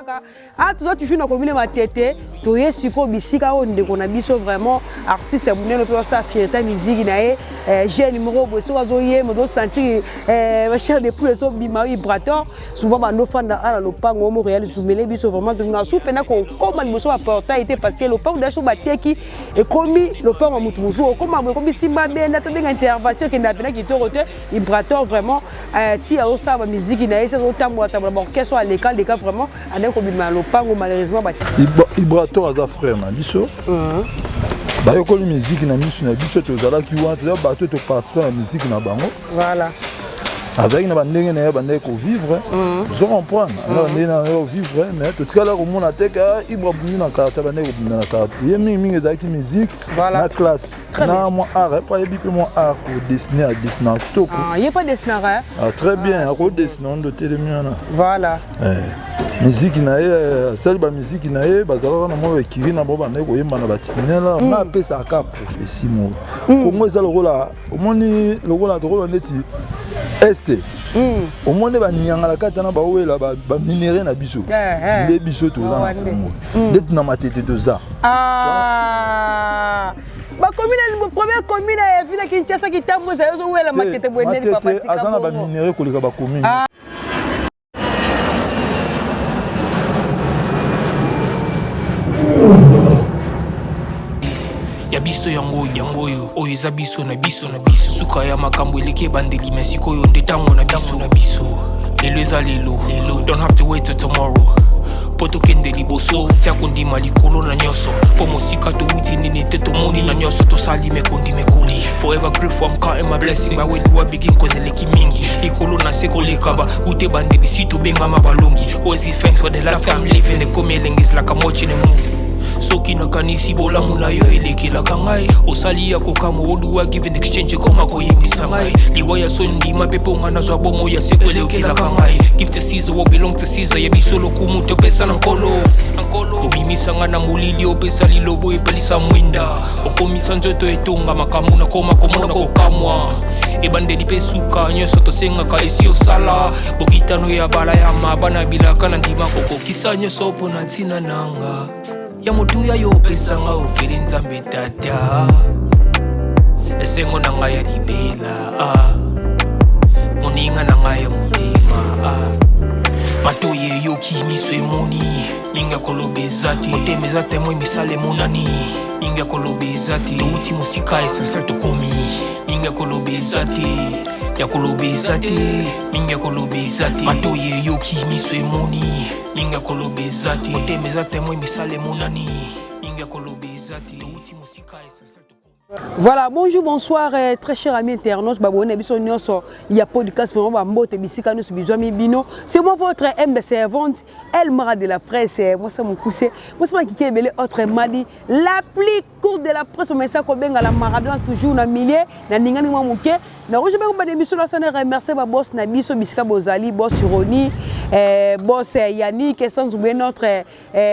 kaka ah tu as toujours na commune matete to yesiko bisika on de kona biso vraiment artiste munene pe sa fierté musique na e j'ai numéro bo so azoye mo do sentir ma chère de poules so bima vibrateur souvent ba no fanda ala lo pango mo réel soumele biso vraiment de na soupe na ko comme biso apporter été parce que le pango da so bateki et commis le pango mutu muso comme ko bisimba benda to benga intervention qui na bena qui to rote vibrateur vraiment ti a ça ba musique na e so tambo tambo orchestre à l'école des cas vraiment ane ko bima lo pango malheureusement vibrateur aza frère na biso bayokoli musique na misu na biso tozalaki wana toza bato to participer na musique na bango voilà azalaki na bandenge na ye bandenge kovivre ozo comprendre ana bandenge na ye ovivre mais totikala komona te ka ibra bungi na karte bandenge kobunda na karte ye mingi ezalaki musique na classe na moi art pas yebi pe moi art ko dessiner à dessiner toko il est pas dessiner très bien ko dessiner on de telemiana voilà musique na ye celle ba musique na ye bazalaka na mo ekiri na bo bandenge koyemba na batinela na pesa ka prophétie mo kongo eza lokola omoni lokola tokolo ndeti este au moins ba nyangala katana ba wela ba minéré na biso nde biso toza ndet na matete toza ba commune première commune ya ville Kinshasa qui tambo za yo wela matete bwendeli papa tika azana ba minéré koleka ba commune ya biso yango oyo eza biso na biso suka ya makambo eleke bandeli mesiko oyo nde tango na biso lelo eza lelo don't have to wait till tomorrow po tokende liboso tia kondima likolo na nyonso po mosika towuti nini te tomoni na nyonso tosali mekoli forever grateful I'm counting my blessing my way do I begin cause eleki mingi likolo na se kolekaba ute bandeli si tobengama balongi always give thanks for the life I'm living the coming is like I'm watching a movie soki nakanisi bolamu na yo elekelaka ngai osali ya kokamo oluwa give in exchange koma koyebisa ngai liwa ya sondima mpe mpo nga nazwa bomo ya seko elekelaka ngai give to Caesar what belong to Caesar yebiso lokumu topesa na nkolo obimisa nga na molili opesa lilobo epelisa mwinda okomisa nzoto etonga makambo nakoma komona kokamwa ebandeli mpe suka nyonso tosengaka esi osala bokitano ya bala ya mabana bilaka na ndima kokokisa nyonso mpo na ntina nanga ya motuya yo pesanga ofeli nzambe tata esengo na ngai ya libela moninga na ngai ya motima matoye yoki miso emoni minga koloba eza te motema eza temo emisala emonani minga koloba eza te touti mosika essentiel tokomi minga koloba eza te ya koloba eza te minga koloba eza te matoye yoki miso emoni minga koloba eza te motema eza temo emisala emonani minga koloba eza te touti mosika essentiel. Voilà, bonjour, bonsoir, très chers amis internautes. Il y a podcast vraiment c'est moi votre MB servante, elle m'a de la presse. Moi, c'est mon cousin. Moi, c'est moi qui ai autre madi. La plus courte de la presse, mais ça, comme la Maradona, toujours dans le milieu, dans le milieu. Na roje ba ba émission la sana remercier ba boss na biso bisika bozali boss Roni boss Yannick et sans oublier notre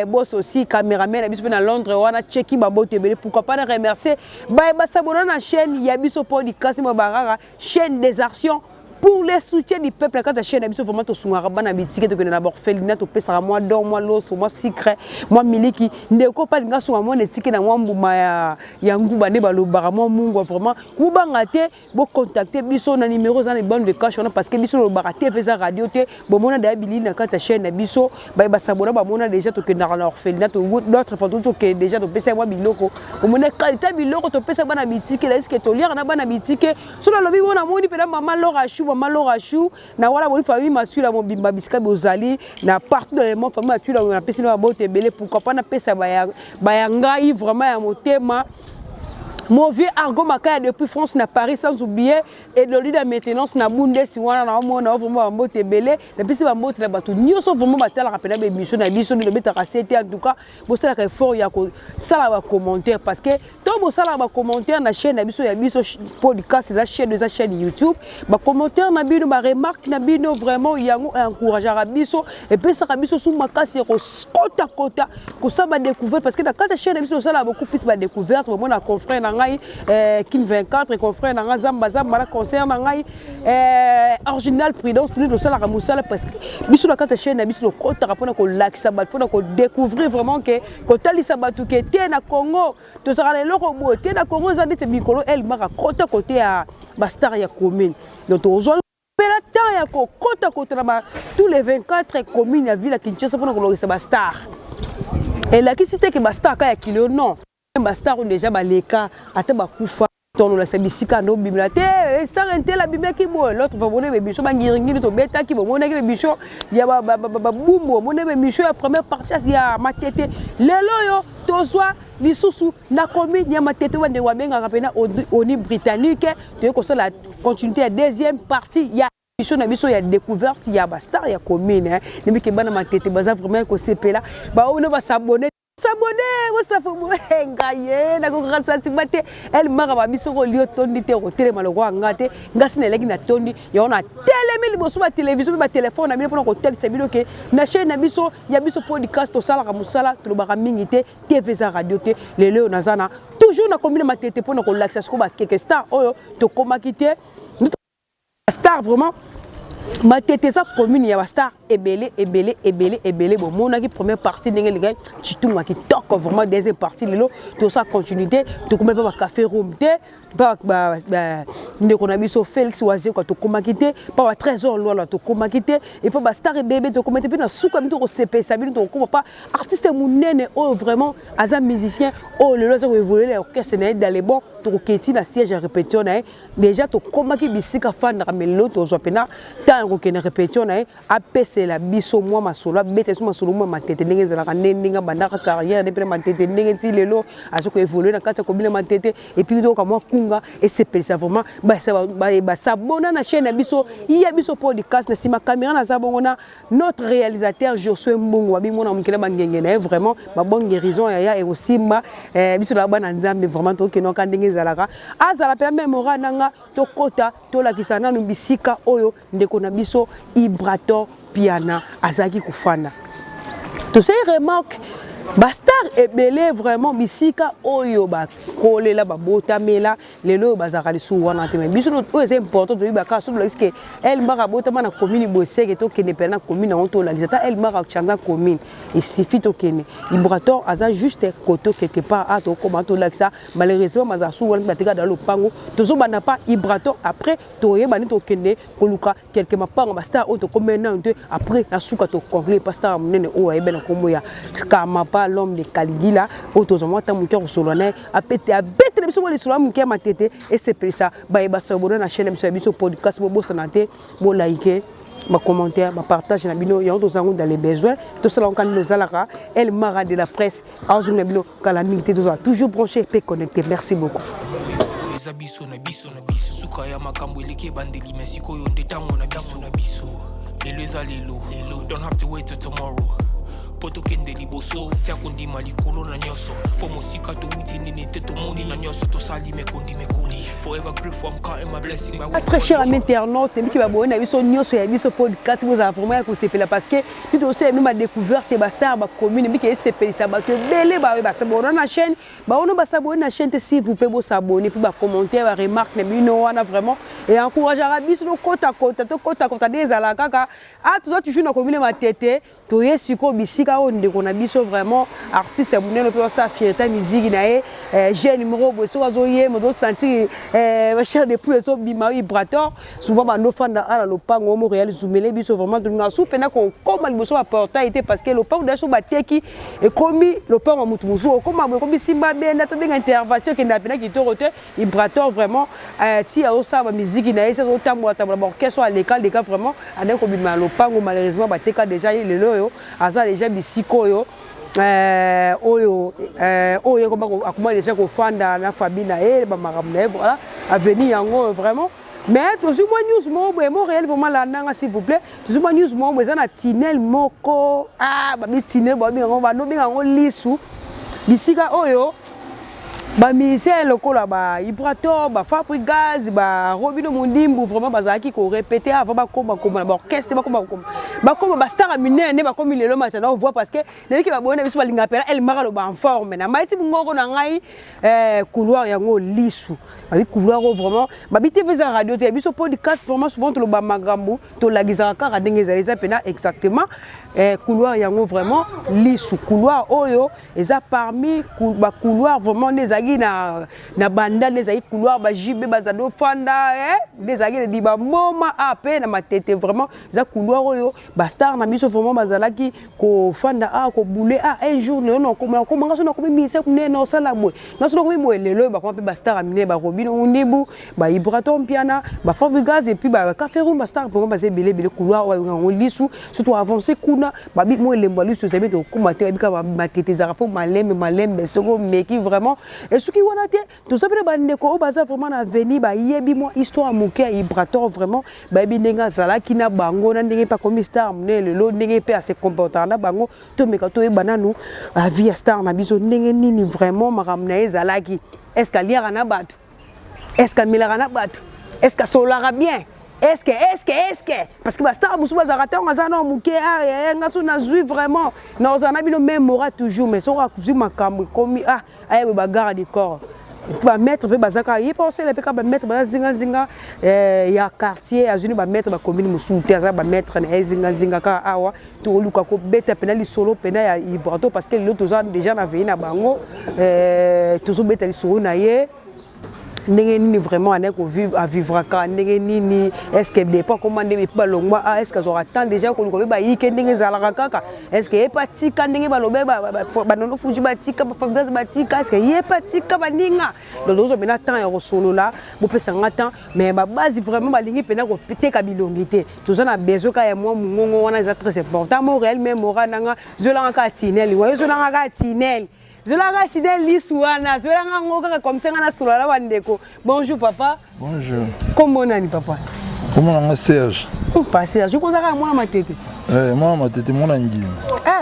boss aussi caméraman na biso na Londres wana checki ba mbote belé pourquoi pas remercier ba s'abonner na chaîne ya biso podcast mo barara chaîne des actions pour le soutien du peuple quand la chaîne biso vraiment to sungara bana bitike to na borfelina to pesa moi don moi loso moi secret moi miliki ndeko pa nga sunga moi netike na moi mbuma ya nguba ne balobara moi mungu vraiment ku banga te bo contacter biso na numéro za na bande de cash parce que biso lo barate feza radio te bo mona da bili na quand la chaîne biso ba sabona ba mona déjà to que na orphelinat to d'autres photos to que déjà to pesa moi biloko bo mona qualité biloko to pesa bana bitike la est-ce que to lire na bana bitike so na lobi mona moni pe na maman Laura Chou Malora Chou na wala boni famille masula mon bimba bisika bozali na partout dans le monde famille masula na pesi na bote belé pourquoi pas na pesa bayanga vraiment ya motema. Mon vieux argot makaya depuis France na Paris sans oublier et le lit de maintenance na bunde si wana na mona vraiment mbote belé na pesi ba mbote na bato nyoso vraiment batala rapena be mission na biso de mettre à CT en tout cas bo sala ka effort ya ko sala ba commentaire parce que to bo sala ba commentaire na chaîne na biso ya biso podcast la chaîne YouTube ba commentaire na bino ba remarque na bino vraiment yango encourager biso et puis ça biso sous makasi ko kota ko ça ba découvrir parce que dans quand chaîne na biso sala beaucoup plus ba découverte vraiment na confrère na ngai Kin 24 confrère na Zamba Zamba concert na ngai original Prudence nous ça la musala parce que biso la carte chaîne biso le kota rapona ko lakisa bat pona ko découvrir vraiment que ko talisa batu ke te na Congo to sera le loko boté na Congo za ndete mikolo elle mara kota côté à bastar ya commune donc aujourd'hui la temps ya ko kota côté na tous les 24 communes ya ville Kinshasa pona ko lokisa bastar et la qui cité que bastar ka ya kilo non bastar on déjà baleka ata bakufa tono la sabisika no bibliothèque star intel la bibliothèque bo l'autre va bonner bicho bangiringini to beta ki bo monaki bicho ya ba bumbo monne bicho ya première partie ya matete lelo yo to soit lisusu na commune ya matete wande wa benga rapena oni britannique to ko ça la continuité ya deuxième partie ya bicho na biso ya découverte ya bastar ya commune ne ke bana matete baza vraiment ko sepela ba ono ba s'abonner s'abonner ça faut ngaye na ko rasati bate elle mara ba biso ko lio tondi te ko tele maloko ngate ngasi na leki na tondi ya ona tele mili boso ba télévision ba téléphone na mili pona ko tel sebilo ke na chaîne na biso ya biso podcast to sala ka musala to ba mingi te TV za radio te lelo na zana toujours na commune matete pona ko l'accès ko ba keke star oyo to komakite star vraiment matete za commune ya star ebele bon mon aki première partie ndenge les gars chitunga ki toko vraiment deuxième partie lelo tout ça continuité to comme pas café room te ba ndeko na biso Félix Wazé ko to komakite pas trésor lola to komakite et pas star et bébé to komakite na suka mito ko CP sabine to ko pas artiste munene oh vraiment as un musicien oh lelo ça évoluer l'orchestre dans les bons to keti na siège à répétition déjà to komaki bisika fan na melo to jopena tant ko na répétition APC la biso moi masolo bete so masolo moi matete ndenge zala ka ndinga bandaka carrière depuis matete ndenge ti lelo azoko évoluer na kata ko bile matete et puis donc moi kunga et c'est ça vraiment ba sabona na chaîne biso ya biso podcast na sima caméra na sabona notre réalisateur Josué Mbongo abi mona mukela bangenge na vraiment ba bonne guérison ya et aussi ma biso la bana nzambe vraiment to ke no ka ndenge zala ka azala pe mémoire nanga to kota to la kisana no bisika oyo ndeko na biso Ibrator Piana azaki kufana to say remarque bastar ebele vraiment bisika oyo ba kolela ba botamela lelo bazaka lisu wana te biso oyo c'est important to ibaka so parce que elle mara botama na commune boseke to kene pena commune on to la gizata elle mara changa commune il suffit to kene Ibrator aza juste koto quelque part à to comment to laksa malheureusement mazasu wana bateka dans le pango tozo bana pas Ibrator après to yeba ni to kene koluka quelque mapango bastar o to komena après na suka to conclure pasteur munene o ayebe na kombo ya skama pas l'homme de Caligula autozoma ta muke solone a pété a bête biso le solone muke matete et c'est pour ça ba ba sabona na chaîne biso podcast bo santé bo liker ba commentaire ba partage na bino ya autozango dans les besoins tout ça on kan nos alaka elle mara de la presse azuna bino calamité toujours branché et connecté merci beaucoup biso na biso suka ya makambo eleke bandeli mesiko yo ndetango na biso lelo ezalelo don't have to wait till tomorrow poto kende liboso tia kondi malikolo na nyoso po mosika to uti nini te to moni na nyoso to sali me kondi me koli forever grateful I'm counting my blessing by très cher ami internaute et qui va bonne biso nyoso ya biso podcast vous avez vraiment ko sepela parce que tout aussi nous ma découverte ba star ba commune bi ke sepela ça ba que belé ba s'abonner na chaîne ba ono ba s'abonner na chaîne s'il vous plaît bo s'abonner puis ba commenter ba remarque na bino wana vraiment et encourager biso no kota des ala kaka ah tout ça toujours na commune ma tete to yesiko bisika on a biso vraiment artiste munene pe sa fierté musique na jeune numéro boso azoye mo sentir ma chère de plus so bima Ibrator souvent ba no fanda ala lopango mo réel zoomele biso vraiment de na soupe na ko comme liboso ba portaité parce que lopango da so ba teki et komi lopango mutu muzo comme simba benda to benga intervention ke na pena ki to rote Ibrator vraiment ti a osa ba musique na esa otambo ta ba orchestre à l'école des cas vraiment ane ko bima lopango malheureusement ba teka déjà le loyo aza déjà sikoyo oyo comme akuma déjà ko fanda na famille na ba makamne voilà avenir yango vraiment mais toujours news mo réel vraiment la nanga s'il vous plaît toujours news mo ezana tinel moko ba tinel ba bingo ba no bingo lisu bisika oyo ba musicien lokola ba Ibrator ba Fabrigaz ba Robino Mundimbu vraiment bazaki ko répéter avant ba koma ba orchestre ba koma ba star minene ne ba komi lelo matana on voit parce que les qui ba bona biso balinga pela elle mara lo ba en forme na maiti ngoko na ngai couloir yango lisu ba couloir vraiment ba biti visa radio te biso podcast vraiment souvent to lo ba magambo to lagisa ka ndenge za pena exactement couloir yango vraiment lisu couloir oyo eza parmi ba couloir vraiment nezagi na banda nezagi couloir ba jibe bazado fanda nezagi di ba moma ape na matete vraiment za couloir oyo ba star na biso vraiment bazalaki ko fanda ko boule un jour non comme ngaso na ko mise ne no sala boy ngaso na ko mo lelo ba ko ba star amine ba Robino Undibu ba Ibrator Mpiana ba Fabrigaz et puis ba Café Room ba star vraiment bazé belé couloir oyo lisu surtout avancer kuna ba bi mo lembo lisu c'est bien to komate ba bika matete za fo malembe soko meki vraiment et ce qui wana te tout ça peut bande ko baza vraiment na venir ba yebi mo histoire moké Ibrator vraiment ba bi ndenga zala kina bango na ndenge pa comme star mne lelo ndenge pe à se comporter na bango to meka to e bananu a via star na biso ndenge nini vraiment makamna ezala ki est-ce qu'aliara na batu est-ce qu'amilara na batu est-ce que solara bien est-ce que parce que star musu bazarata ngazana moké ngaso na zui vraiment na ozana bino mémora toujours mais so rakuzi makambo komi aye ba garde du corps ba mettre pe bazaka yi penser le pe ba mettre ba zinga ya quartier azuni ba mettre ba commune musu te za ba mettre na zinga ka awa to luka ko beta pena li solo pena ya Ibrator parce que l'autre gens déjà na veina bango toujours beta li solo na ye ndenge nini vraiment aneko vivre à vivre ka ndenge nini est-ce que dépend comment ndenge pas longwa est-ce que aura temps déjà ko ba yike ndenge zalaka kaka est-ce que epatika ndenge ba lobe ba nono fuji batika ba Fabrigaz batika est-ce que epatika baninga donc ozo mena temps ya solo là bo pesa ngata mais ba base vraiment balingi pena ko teka bilongi te toza na besoin ka ya moi mungongo wana za très important mo réel même mora nanga zola ka tinel wa zola ka tinel Zolanga Sidel Lisouana, Zolanga Ngoka comme ça na Soulala Wandeko. Bonjour papa. Bonjour. Comment on papa? Comment on a Serge? Pas Serge, je pense à moi ma tête. Moi ma tête mon angili.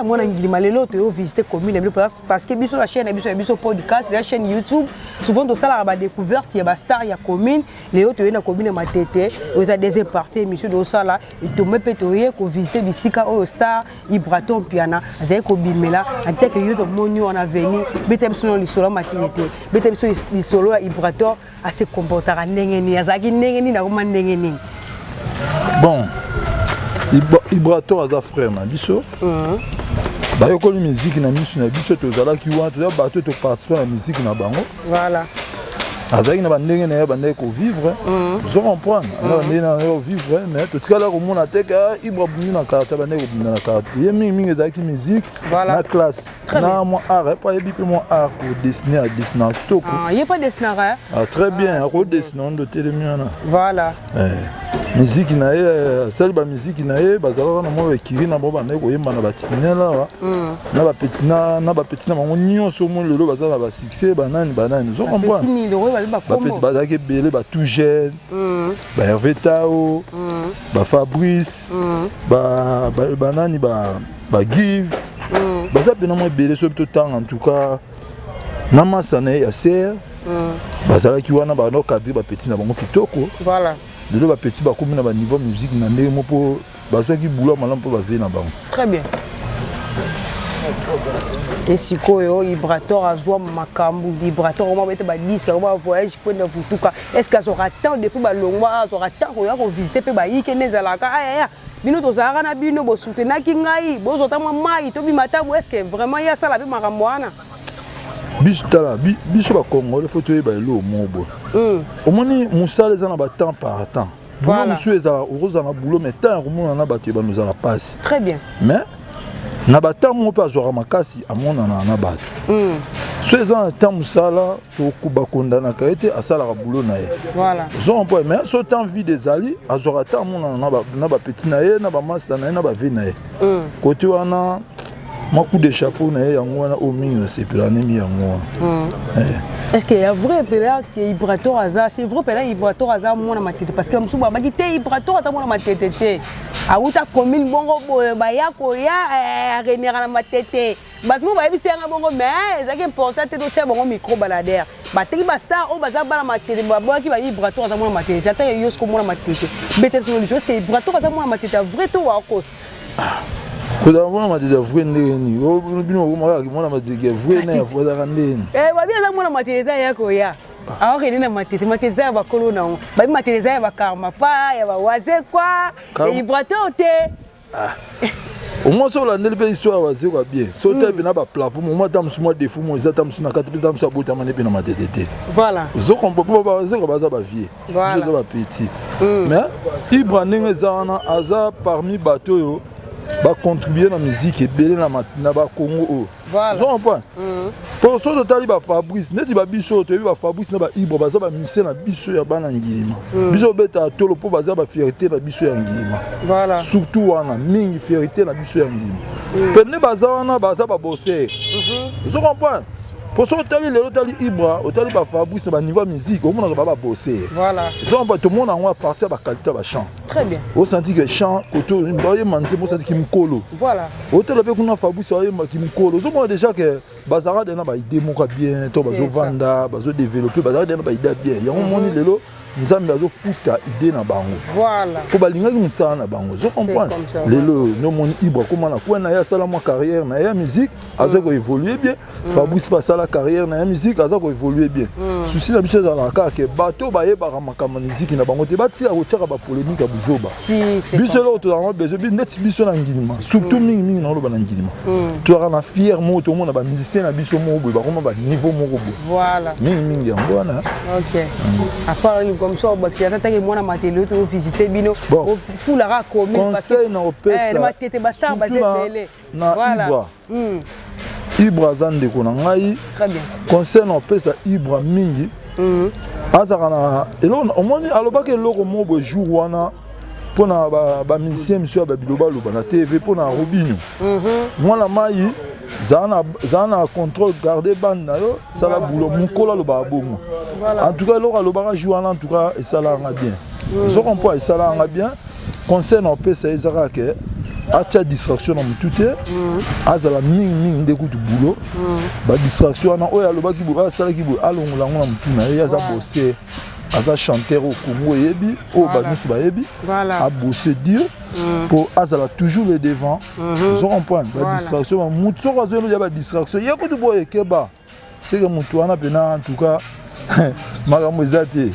Mon angili malelo to visiter commune parce que biso la chaîne biso podcast, la chaîne YouTube, souvent to sala ba découverte ya ba star ya commune, les autres na commune ma tête, aux a deuxième partie émission de sala et to me petoyer ko visiter bisika au star Ibrator Mpiana, azay ko bimela en tant que yoto moni on a venu, betem solo li solo ma tête, betem solo li solo Ibrator a se comporter ndenge ni azaki ndenge ni na ko ndenge ni. Bon, Ibrator aza frère na biso. Bayokoli musique na misu na biso tozala ki wana toza bato to participer na musique na bango. Voilà. Azaki na bandenge na bande ko vivre. Je comprends. Alors ndenge na vivre mais to tikala ko mona teka Ibra bungi na carte bande ko bungi na carte. Yemi mingi ezaki musique na classe. Na moi art pas yebi pe moi art ko dessiner à dessiner toko. Il est pas dessinateur. Très bien, ko dessiner on de télémiana. Voilà. Musique na ye celle ba musique na ye bazala na mo ekiri na bo bande ko yemba na batinela wa na ba petit na ba petit na bango nyonso mo lelo bazala ba succès banani zo comprendre petit ni lelo ba petit bazaki belé ba tout jeune ba Hervé Tao ba Fabrice ba banani ba give baza pena mo belé so tout temps en tout cas na masane ya ser bazala ki wana ba no cadre ba petit na bango kitoko voilà. De ba petit ba comme na ba niveau musique na ndenge mo po ba so ki boulot malam po ba ve na bango. Très bien. Et sikoyo Ibrator azwa makambu Ibrator on va ba disque on va voyage pour na futuka est-ce que ça aura temps depuis ba longwa ça aura temps ko visiter pe ba yike nezalaka bino to zara na bino bo soutenir ki ngai bo zota mai to bi matabu est-ce que vraiment ya sala pe makambo wana biso tala biso ba Congo le faut to ba lo mobo omoni musala za na ba temps par temps voilà monsieur ezala oroza na boulot mais temps remona na bato ba nous ala passe très bien mais na ba temps mo pa zora makasi amona na bato so ezala na temps musala to kuba kondana ka ete asala ka boulot na ye voilà zo point mais so temps vie des ali azora temps mona na ba petit na ye na ba masa na ye na ba vie na ye côté wana moi coup de chapeau na yango wana o mingi na sepelane mi yango est-ce qu'il y a vrai pela que Ibrator aza c'est vrai pela Ibrator aza mona matete parce que musuba baki te Ibrator ata mona matete te auta commune bongo ba ya ko ya renera na matete batmo ba yebisi nga bongo mais ezaki important te to tia bongo micro baladère bateki ba star o baza bana matete baboaki ba vibrato aza mwana matete ata yo sko mwana matete bete solution est-ce que vibrato aza mwana matete vrai to wa cause koza mwana matete vrai ndeni o bino ko mwana matete vrai na ya ndeni babi aza mwana matete yako ya alors il est na matete matete za ba kolo na babi matete za ba karma pa ya ba waze kwa vibrato te au moins sur la nelle histoire va zéro bien sauter bien ba plafond moi tam sur moi défaut moi ça tam sur na 4 tam sur bota mané na matete voilà zo comprend pas zéro ba za ba vie voilà zo ba petit mais Ibra ndenge zana aza parmi bateau yo ba contribuer na musique et belé na ba Congo voilà zo comprend pour so totali ba Fabrice neti ba biso to ba Fabrice na ba Ibra baza ba mise na biso ya bana ngilima biso beta tolo po baza ba fierté na biso ya ngilima voilà surtout wana mingi fierté na biso ya ngilima pene baza wana baza ba bosser zo comprend pour so totali lelo tali Ibra otali ba Fabrice ba niveau musique au monde ba bosser voilà zo ba tout monde en a partir ba qualité ba chant très bien au senti que chant koto mbaye manze mo senti kimkolo voilà hôtel pe kuna Fabrice aye kimkolo zo mo déjà que bazara de na ba idée moko bien to bazo vanda bazo développer bazara de na ba idée bien yango moni lelo nzambe azo futa idée na bango voilà ko balinga ki musala na bango zo comprendre lelo no moni Ibra comment na kwa na ya sala mo carrière na ya musique azo ko évoluer bien Fabrice pas sala carrière na ya musique azo ko évoluer bien souci na biso za la ka ke bato ba ye ba makama musique na bango te bati a rochaka ba polémique buzoba si c'est biso lo to na besoin bi net biso na ngilima surtout mingi na lo ba na ngilima tu ara na fier mo to mo na ba musicien na biso mo bo ba ko ba niveau mo bo voilà mingi yango wana OK à part comme ça si attends que moi na matelo to visiter bino fula ra comme conseil na opesa na matete bastar bazebele voilà Ibra zande ko na ngai très bien conseil na opesa Ibra mingi azaka na elo omoni alobaka eloko mo bo jour wana pona ba musicien monsieur ba biloba loba na TV pona Robinho mwana mai zana contrôle garder bande na yo sala boulot mukola loba bongo en tout cas eloko lobaka jour wana en tout cas et ça là bien je comprends et ça là bien conseil na opesa ezaka ke acha distraction na mutute azala mingi de kutu boulot ba distraction na oya lobaki bo sala ki bo alongola ngona mutuna ya za bosser aza chanteur au Congo yebi o ba nusu ba yebi a bosser dire pour azala toujours le devant je comprends la distraction mutu so kazo ya ba distraction ya kutu boye keba c'est que mutu wana pena en tout cas makambo ezate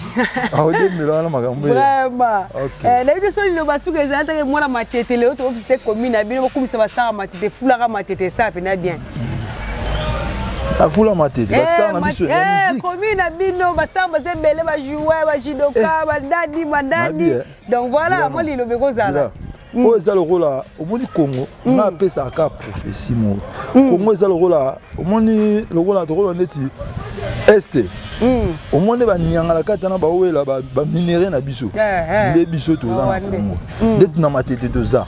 aode melana makambo vraiment na biso so lo basuka ezata ke mwana matete leo to office commune abino bakumisa ba star matete fulaka matete ça pena bien a fula matete ba star na biso ya musique commune abino ba star ba zebele ba jouer ba jidoka ba ndadi mandadi donc voilà moi li lo beko zala o eza le rôle omoni Congo na pesa ka prophétie mo Congo eza le rôle omoni le rôle de rôle neti este omoni ba nyangala kata na ba wela ba minéraux na biso les biso to za Congo neti na matete to za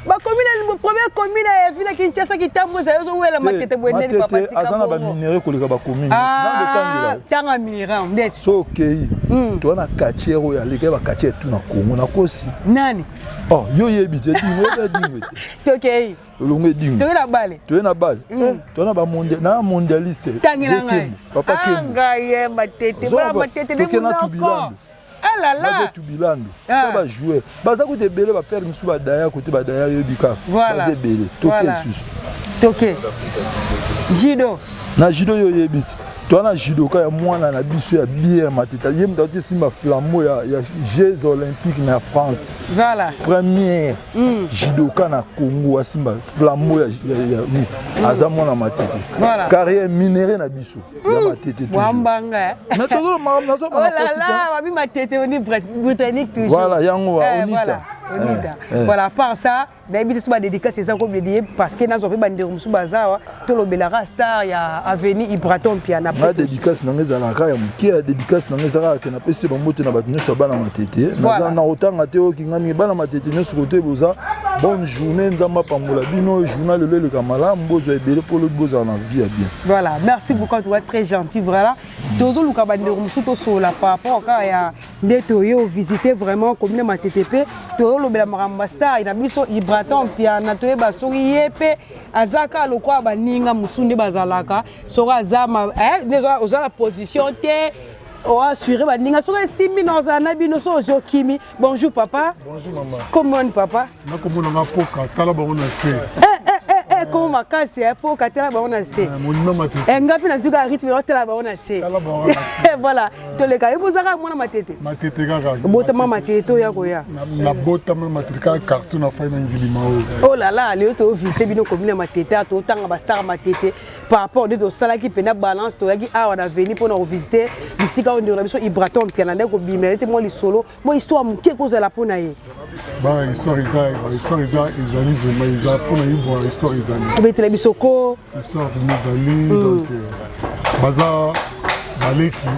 ba commune première commune ya ville Kinshasa kitambo za yozo wela matete bwendeni papa tika azana ba minéraux koleka ba commune dans le temps tanga minéraux ndeti so okay to na quartier ya leka ba quartier tout na Congo na kosi nani oh yo yebi te dingo ba dingo te okay olongo dingo to na bale to na ba mondial na mondialiste tangina ngai papa Kembo anga ye matete ba matete de munoko ah là là tout bilando ba jouer baza ko te belé ba faire musu ba daya côté ba daya yebi ka voilà belé toke susu toke judo na judo yo yebi to na judoka ya mwana na biso ya bien mateta yem dati simba flambeau ya Jeux olympiques na France voilà première judoka na Congo simba flambeau ya aza mwana matete voilà carrière minéraux na biso ya matete toujours wambanga mais toujours na zo oh là là wabi matete on est britannique toujours voilà yango onita voilà à part ça d'habitude c'est pas dédicace ça comme dédié parce que nazo pe bandero musu bazawa to lobelaka star ya avenue Ibraton piana na dédicace na ngeza ka ya mukia dédicace na ngeza ka na pese ba moto na ba nyonso bana matete na na otanga te okingani bana matete nyonso kote boza bonne journée nzamba pambola bino journal le kamala mbozo ebele polo boza na vie bien voilà merci beaucoup tu es très gentil voilà tozo luka bandero musu to sola par rapport à nde toyo visiter vraiment commune Matetepe toyo lobela makamba star ina biso Ibraton piana toyeba soki ye pe azaka lokwa baninga musunde bazalaka soki azama ozala position te o assurer baninga soki simbi na ozana bino so ozokimi. Bonjour papa. Bonjour maman. Comment papa? Na komona nga poka tala bango na se. Comment makasi pour katela ba on a se monima matete ngapi na zuka rythme hôtel ba on a se voilà to le ka yebozaka mona matete kaka botama matete to ya koya na botama matete ka carton na faina ngilima oh là là le to visiter bino commune matete to tanga ba star matete par rapport de to sala ki pena balance to yaki a on a venu pour nous visiter ici quand on a biso Ibraton piana ndeko bimelete mo li solo mo histoire muke ko za la pona ye ba histoire izali vraiment izali pona yibo histoire betela bisoko histoire ezali donc baza baleki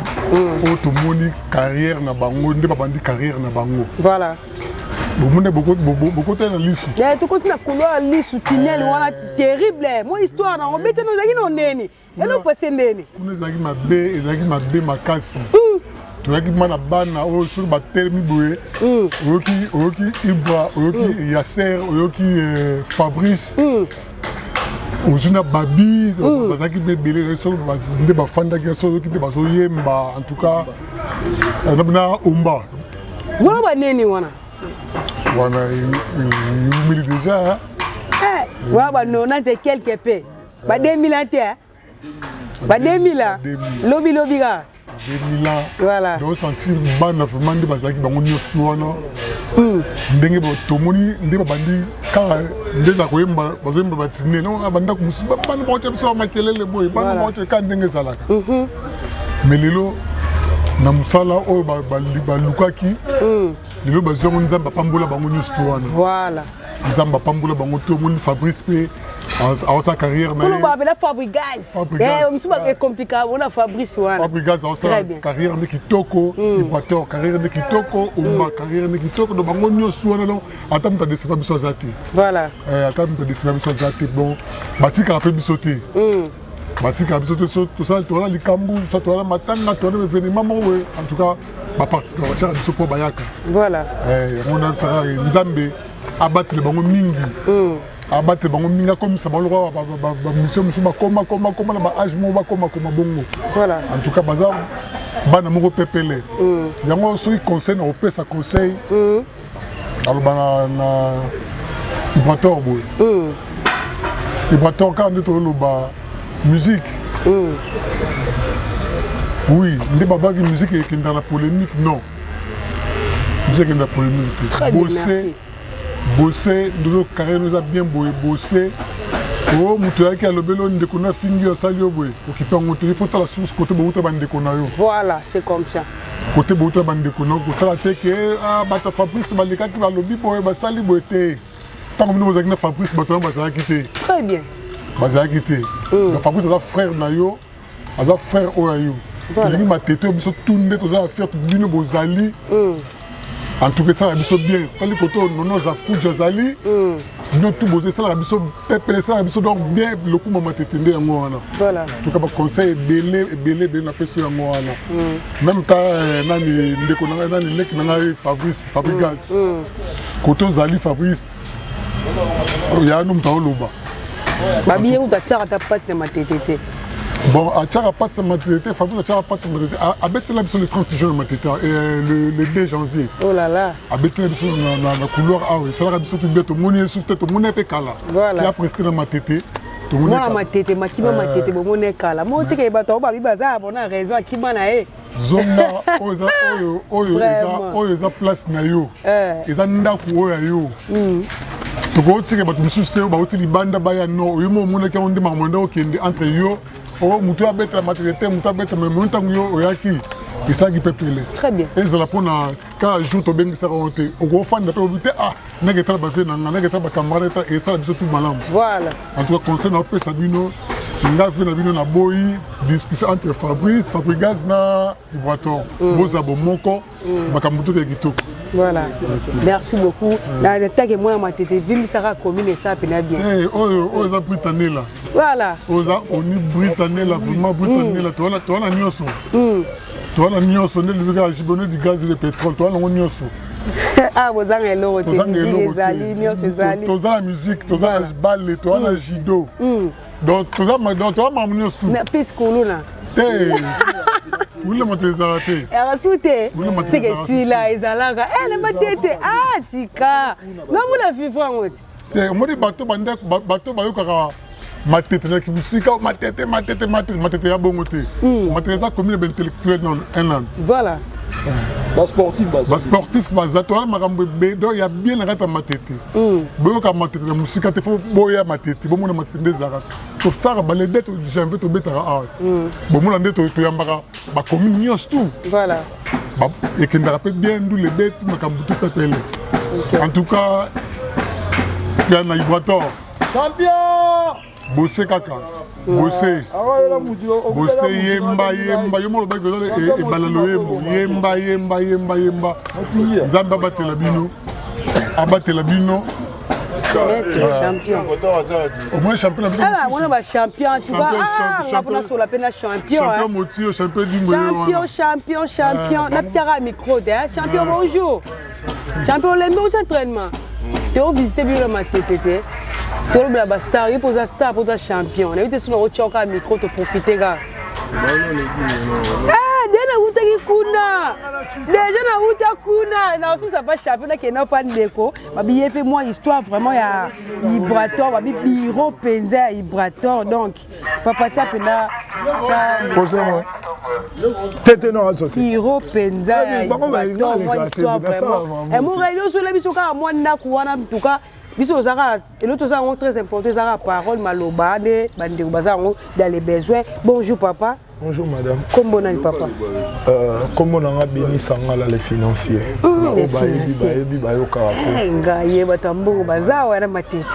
o to moni carrière na bango nde babandi carrière na bango voilà bomone beaucoup na lisu ya to continue na couloir lisu tunnel wana terrible moi histoire na obete no zaki no neni elo pese ndeni kuna ezalaki mabe makasi toyaki mana bana oyo soki batelemi boye oyoki Ibra oyoki Yasser oyoki Fabrice ozuna babi bazalaki ebele soki nde bafandaki soki nde bazoyemba en tout cas na omba wana baneni wana humili déjà wana banonante quelque peu ba 2000 te ba 2000 lobi ka 2000 ans voilà donc sentir bana vraiment nde bazalaki bango nyonso wana ndenge tomoni nde babandi kaka nde za koyemba bazoyemba batine no bandako mosusu bana baote biso bamakelele boye bana baote ka ndenge ezalaka mais lelo na mosala oyo balukaki lelo bazongo nzambe apambola bango nyonso wana voilà nzambe apambola bango te omoni Fabrice mpe awasa carrière na ye babela Fabregas musuba compliqué ona Fabrice wana Fabregas awasa carrière ne kitoko Ibraton carrière ne kitoko Omba carrière ne kitoko do bango nyonso wana donc ata muta desiva biso azate voilà ata muta desiva biso azate bon batika pe biso te batika biso te to ça to la likambu ça to la matanga to la événement moko en tout cas ba participer ba biso po bayaka voilà on a ça nzambe abattre bango mingi abattre bango minga comme ça balora ba mission musu ba koma na ba âge mo ba koma bongo voilà en tout cas bazar bana moko pepele yango soki conseil na opesa conseil alobana na Ibraton boy Ibraton quand on est loba musique oui nde babaki musique et dans la polémique non musique dans la polémique très bien merci bosser nous carré nous a bien bosser oh mutu yaki alobelo ndeko na fingi osali oboye okipa ngoto il faut la source côté bouta bandeko na yo voilà c'est comme ça côté bouta bandeko na ko sala te que bata Fabrice baleka ki balobi boye basali boye te tant que nous azaki na Fabrice bato basala ki te très bien bazalaki te Fabrice aza frère na yo aza frère oyo ayo elingi matete biso tunde toza affaire bino bozali en tout cas ça biso bien tali koto nono aza fuji azali bino tu boze esala biso pepele esala biso donc bien lokuma matete nde yango wana en tout cas baconseil ebele na pesi yango wana même ta nani ndeko na ngai nani leki na ngai Fabregas koto ozali Fabrice ya no mutu aoloba babi ye utataka ta pati na matete bon ataka pati na matete Fabrice ataka pati na matete abetela biso le 30 juin matete le 2 janvier oh là là abetela biso na couloir awa esalaka biso tu bien tomoni yesu te tomoni mpe kala ya preste na matete mwana matete makima matete bomoni kala mo teke bato babi baza bona raison akima na ye zonga oyo eza place na yo eza ndako oyo ya yo tokotika bato mosusu te bauti libanda baya no oyo mo omonaki yango nde makambo nde okende entre yo motu abetela matete te motu abetela memo ntango yo oyaki esalaki pepele ezala mpona kaka jour tobengisaka ngo te okofanda mpe obi te ndenge etala bavie na nga ndenge etala bacamarade te esala biso tu malamu en tout cas conseil na opesa bino nga vie na bino na boyi discussion entre Fabregas na Ibraton boza bomoko makambo toke kitoko. Voilà, merci beaucoup. Dans le temps que moi, ma tête, ville sera commune et ça pénal bien. Oh, ça Britannique là. Voilà. Oh, ça on est Britannique là, vraiment Britannique là. Toi là, nyoso. Toi, la nyonso, le gars, j'ai donné du gaz et du pétrole. Toi, la nyonso. Ah, vous avez l'euro, tu as la musique, tu as la balle, tu as la judo. Donc, tu as ma nyonso. Tu as oui, le matin, raté. C'est que celui-là, ils ont là. Eh, le matin, ah, tika. Non, vous l'avez vu, moi. Moi, les bateaux, ma tête, ma tête, ya bon côté. Ma tête, ça comme intellectuel dans un an. Voilà. Sportif, toi, il y a bien la ma tête. Boyoka ma tête, la musique, il faut boya ma tête, bon mon ma tête des arabes. Tout ça, les dettes, j'ai envie de mettre à bon mon dette, tu as ma commune, tout. Voilà. Et qui me rappelle bien d'où les dettes, ma cambutu t'appelle. En tout cas, il y a un Ibrator. Champion! Bossé kaka. Bossé. Bossé yemba. Yomo ba gozo e balalo yemba. Nzamba batela bino. Abatela bino. Champion. Au moins champion. Ah, on a champion en tout cas. Ah, on a sur la peine champion. Champion Motio, champion du Champion. La petite micro, champion bonjour. Champion l'aime au entraînement. Tu as visité bien ma tête. Tu as la star, il pose un star pour un champion. On a vu sur le choc micro te profiter gars. Déjà na uta kuna na osu ça pas champion qui n'a pas ndeko babiye pe moi histoire vraiment ya Ibrator babi biro penza Ibrator donc papa ta pena posez-moi tete non azote biro penza Ibrator moi histoire vraiment et mon réunion sur la biso ka moi ndaku wana mtuka biso zaka et l'autre ça très important zaka parole maloba de bandeko bazango dans les besoins. Bonjour papa. Bonjour madame. Comment on papa? Comment on a béni Sangala les financiers? Les financiers. Ngaye batambo bazawa na matete.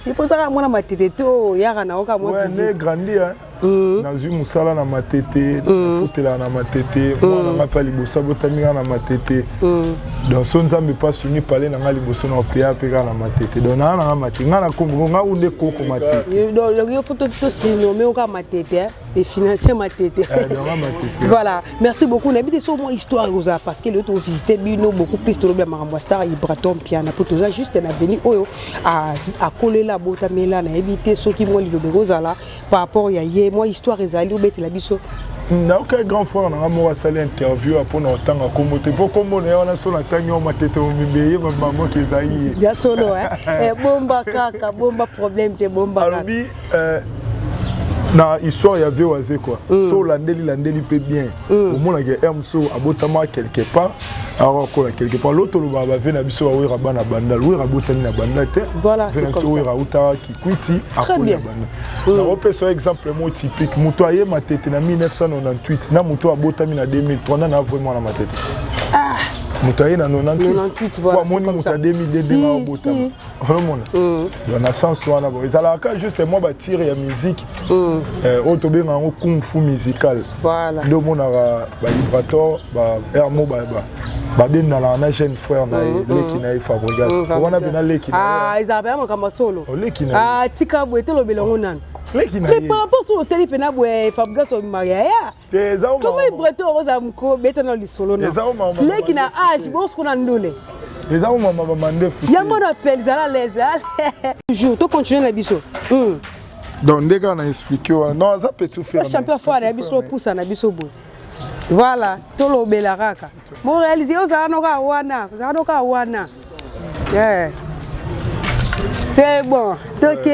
Il faut ça moi na matete to yaka na oka moi visite. Ouais, grandi hein. Nazu musala na matete, futela na matete, moi na pa liboso botamika na matete. Donc son nzambe pas suni parler na liboso na opéa peka na matete. Donc na matete, na kombo nga unde koko matete. Donc il faut to sino mais oka matete, les financiers matete. Voilà, merci beaucoup. N'habitez sur mon histoire parce que le tour visiter bino beaucoup plus de problèmes à Star Ibrator piano pour tout ça juste un avenir à coller la botamela na éviter ceux qui moi le là par rapport à moi histoire ezali obete la biso na aucun grand frère na moi sali interview pour na tanga komote pour comme na ona so na tanyo matete o mibeye maman kezali ya solo hein bomba kaka bomba problème te bomba kaka na histoire ya vie oazé quoi so landeli peut bien au moins la MSO abotama quelque part alors quoi quelque part l'autre le va venir na biso wa bana banda le wa botani na banda te voilà c'est comme ça wa uta ki kwiti akona banda na repère exemple mo typique muto aye matete na 1998 na muto abotami na 2003 na vraiment na matete ah muto aye na 98 voilà c'est comme ça 2002 na abotami on a sens wana bon ezala ka juste moi ba tire ya musique autobé na kung fu musical voilà le mona ba Ibrator ba Hermo ba ben na na jeune frère na leki na Fabregas wana bina leki ah Isabelle makamba solo leki na ah tika boete lo belongo nan leki na mais par rapport sur hôtel pena boe Fabregas o maria ya comment Ibrator oza mko beta na lisolo na leki na age bon ce qu'on a ndole les hommes maman mandé foot ya mon appel zala les toujours to continuer na biso donc les gars on a expliqué non ça peut tout faire champion fort na biso poussa na biso bo voilà to lo belaraka mo réaliser oza noka wana c'est bon OK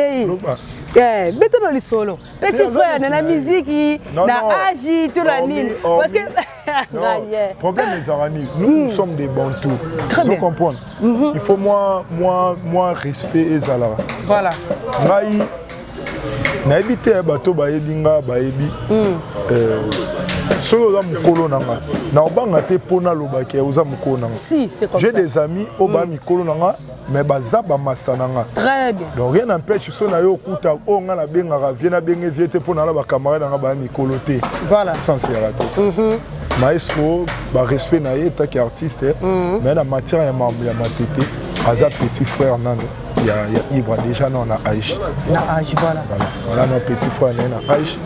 beto no lisolo petit frère na musique na agi tout la nini parce que problème les arani nous sommes des bantous vous comprenez il faut moi respect et zala voilà ngai na éviter bato ba yebinga ba yebi solo za mukolo nanga na obanga te pona lobaki oza mukolo nanga si c'est comme ça j'ai des amis oba mikolo nanga mais baza ba master nanga très bien donc rien n'empêche so na yo kuta o nga na benga viena benge viete pona la ba camarade nanga ba mikolo te voilà sincèrement maestro ba respect na ye ta artiste mais la matière ya matete aza petit frère nanga il y a Ibra déjà non na Aïch. Na Aïch voilà. Voilà notre petit frère na Aïch.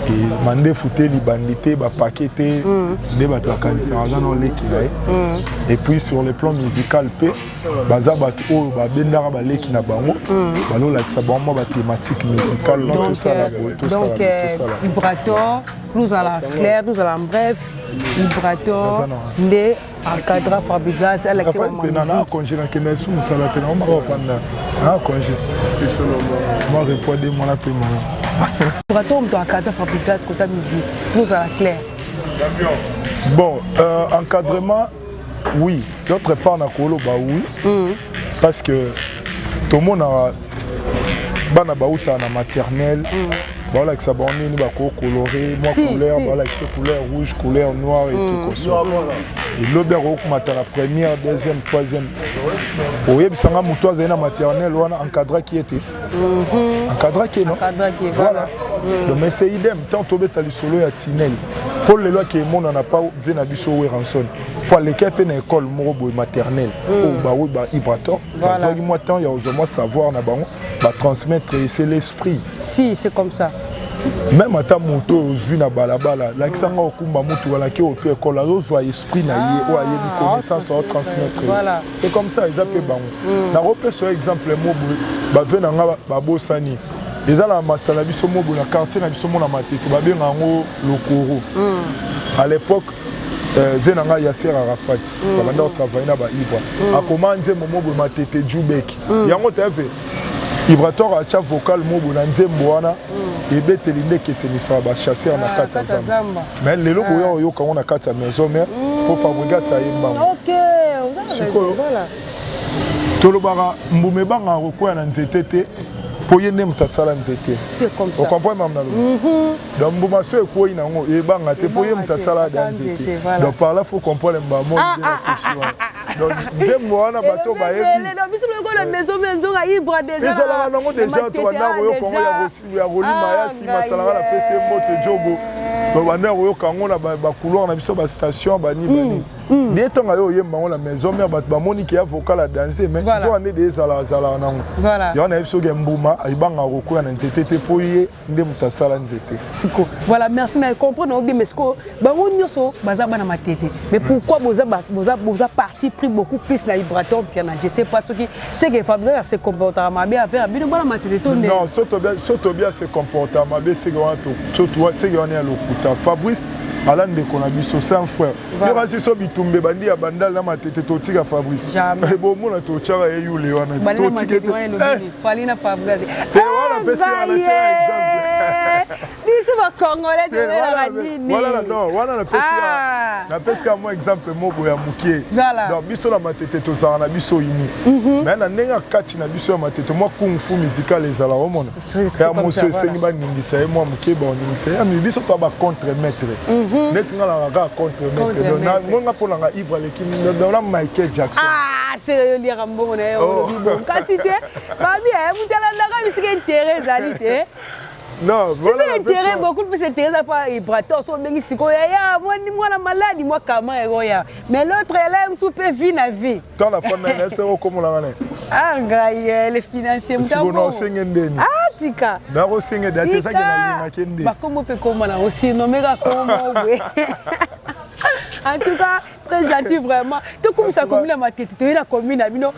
Et mandé fouté li bandité ba paqueté de ba to kanisa dans leki na. Et puis sur le plan musical pe baza ba o ba bendara ba leki na bango. Ba lo la ça ba mo ba thématique musicale non tout ça la tout ça. Donc Vibrator, nous à la claire, nous à la bref, Vibrator, né encadra Fabregas, Alex Mamisi. Non, congé na kena sou musala te na ma vanda. Ah congé. C'est solo moi répondre moi la prima. Vibrator on encadra Fabregas côté musique, nous à la claire. Bon, encadrement oui, d'autre part na kolo ba oui. Parce que tout le monde a bana bauta na maternelle. Voilà que ça va on va colorer, moi couleur, voilà que c'est couleur rouge, couleur noire et tout comme ça. Et l'obère au matin la première, deuxième, troisième. Oui, puis ça m'a moutois dans la maternelle, on a encadré qui était. Encadré qui non. Voilà. Mais c'est idem. Tant que tu as le solo à Tinel. Pour les lois qui est mon on n'a pas vu na biso ou ranson. Pour les qui est une école morobo maternelle. Au bah oui bah Vibrator. Voilà. Moi tant il y a aujourd'hui savoir na bango, bah transmettre c'est l'esprit. Si c'est comme ça. Même à ta moto aux na balabala, là que ça m'a okumba moto voilà qui au peu école là soit esprit na yé ou ayé di connaissance à transmettre. Voilà. C'est comme ça ils appellent bango. Na repère sur exemple mobo bah venant ba bosani. Les ala masala biso mobo na quartier na biso mona matete ba benga ngo lokoro. À l'époque venanga Yasser Arafat banda travailler na ba Ibra. A commencé mobo matete Jubek. Yango tave Vibrator a cha vocal mobo na nzembo wana ebeteli ndeke senisa ba chasser na kata zamba. Mais lelo boyo yo quand on a kata maison mère pour Fabregas ça yemba. OK, voilà. Tolobara mbume banga rokoya na nzetete. C'est comme ça. Vous comprenez, maman? Donc, mbuma so ekoi nango ebanga te poye mutasala danzete. Donc par là faut comprendre mbamo. Donc nzembo wana bato ba yebi. Non, biso le la maison menzo ga Ibra déjà. Ils ala nango déjà to bana royo kongo ya rosi ya rolima ya si masala la PC moto jogo. To bana royo kango na ba couloir na biso ba station ba ni bani. Ni tonga yo yemba la maison mais ba moni ki avocat la danser mais to ane des ala nango. Voilà. Ya na biso mbuma ibanga rokoya na nzete te poye nde mutasala nzete. Siko. Voilà, merci na comprendre bien mais siko bango nyoso baza bana matete. Mais pourquoi boza parti pris beaucoup plus la Vibrator puis na je sais pas ce qui c'est que Fabregas se comportement bien avec bino bana matete to. Non, surtout bien se comportement bien c'est grand surtout c'est grand ya lokuta. Fabrice Alan de Konabiso c'est un frère. Il va se so bitumbe bandi ya bandal na matete to tika Fabrice. Et bon mona to tchara e yule wana to tika. Falina Fabregas. Voilà pesi ala tchara exemple. Biso ba congolais de la nini. Voilà non, voilà la pesi. Na peska moi exemple mobo ya mukie. Donc biso la matete to za na biso ini. Mais na nenga kati na biso ya matete moi kung fu musical ezala omona. Ya muso sengi ba ningisa e moi mukie ba ningisa. Ya biso to ba contre maître. Net nga la ga contre maître. Donc na monga pour nga Ibra lekimi dans la Michael Jackson. Ah, c'est lire mbongo na yo bibo. Kasi te babi e mutala la ga bisike intérêt zalité. Non, voilà. C'est intérêt beaucoup plus intéressant par Vibrator so bengi siko ya moi ni moi la maladie moi kama egoya. Mais l'autre elle aime souper vie na vie. Dans la fin de l'année c'est comme la ngane. Ah gaye les financiers mutabo. Siko no sengende ni. Ah tika. Na go sengende date ça que na linga kende. Ba comment peut comment na aussi nommer comment oui. En tout cas, très gentil vraiment. Tout comme ça commune ma tête, tu es la commune abino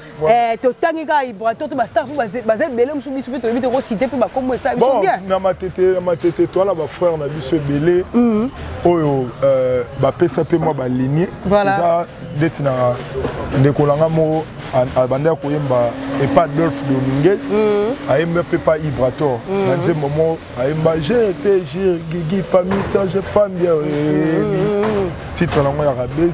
to tangika Vibrator to ba star pour baser belé musu biso to bito ko citer pour ba comme ça biso bien. Na ma tête toi là ba frère na biso belé. Oyo ba pesa pe moi ba ligné. Ça detina ndekolanga mo abanda ko yemba et pas Adolphe Dominguez. Aimba pe pas Vibrator. Na nze moment aimba j'étais Gigi pas message femme bien. Titre la moya rabez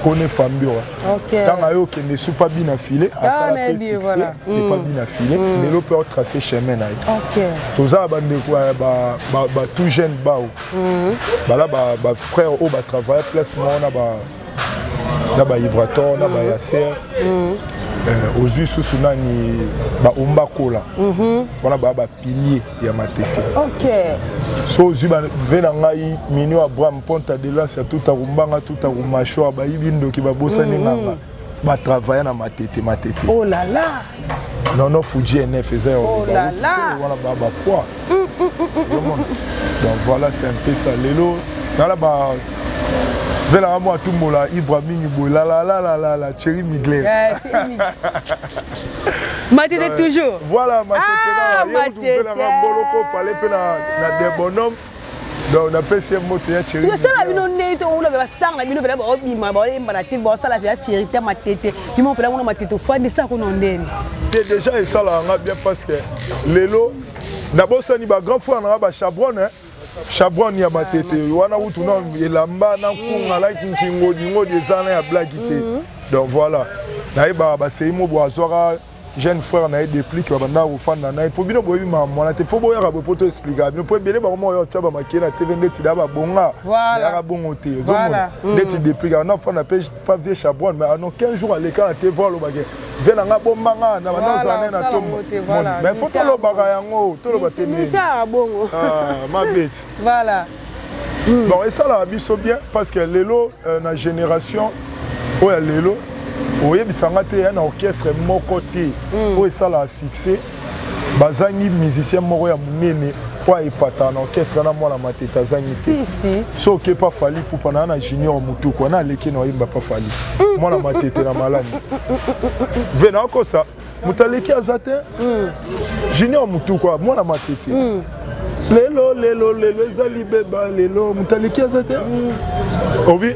connaît femme bien. OK. Tant ayo que ne soit pas bien affilé, à ça la paix succès, n'est pas bien affilé, mais l'on peut tracer chemin là. OK. Tout ça bande quoi ba tout jeune bao. Ba là ba frère au ba travailler placement na ba Vibrator, na ba Yasser. Aujourd'hui sous nani ba umbakola. Voilà ba pilier ya matete. OK. So zuba vena ngai minio Abraham ponta de lance tout a rumbanga tout a rumacho ba yibindo ki ba bosane nganga ba travailler na matete. Oh là là. Non, non, Fuji NF faisait. Oh là là. Voilà, bah quoi. Donc voilà, c'est un peu ça. Lélo, là, bah. Vela moi tout le monde là, Ibrahim Ibo, la Thierry Migler. Matete toujours. Voilà, Matete. Vela Boloko, parler na des bonhommes. Donc on appelle ces mots Thierry. C'est ça la bino neto, on a star la bino bela ba obima ba na te bo ça la via fierté Matete. Ils m'ont pela on Matete fa de ça qu'on ndeni. Déjà et ça là on a bien parce que Lelo d'abord ça ni ba grand frère na ba Chabron hein. Chabron ya Matete wana utu na elamba na kunga la kingo des années à blaguité. Donc voilà. Na ba c'est mo bo azora jeune frère na déplique ba na ofanda na pour bino boyi mama te faut boya ba poto expliquer no pour belé ba mo yo tshaba makena TV ndeti da ba bonga ya bongo te zomona ndeti déplique na fana page pas vieux Chabron mais en 15 jours à l'écart à te voir le bagage vena nga bombanga na bana zané na tombo mais faut to lo baga yango to lo batene ça bongo ma bête voilà bon et ça là biso bien parce que lelo na génération oya lelo oye bisanga te un orchestre moko te oyo esala succès bazangi musicien moko ya monene po epata na orchestre na mwana Matete azangi te so oke pa fali pupa na junior mutuku wana aleki na oyemba pa fali mwana Matete na malani vena okosa moto aleki aza te junior mutuku mwana Matete lelo eza libeba lelo moto aleki aza te obi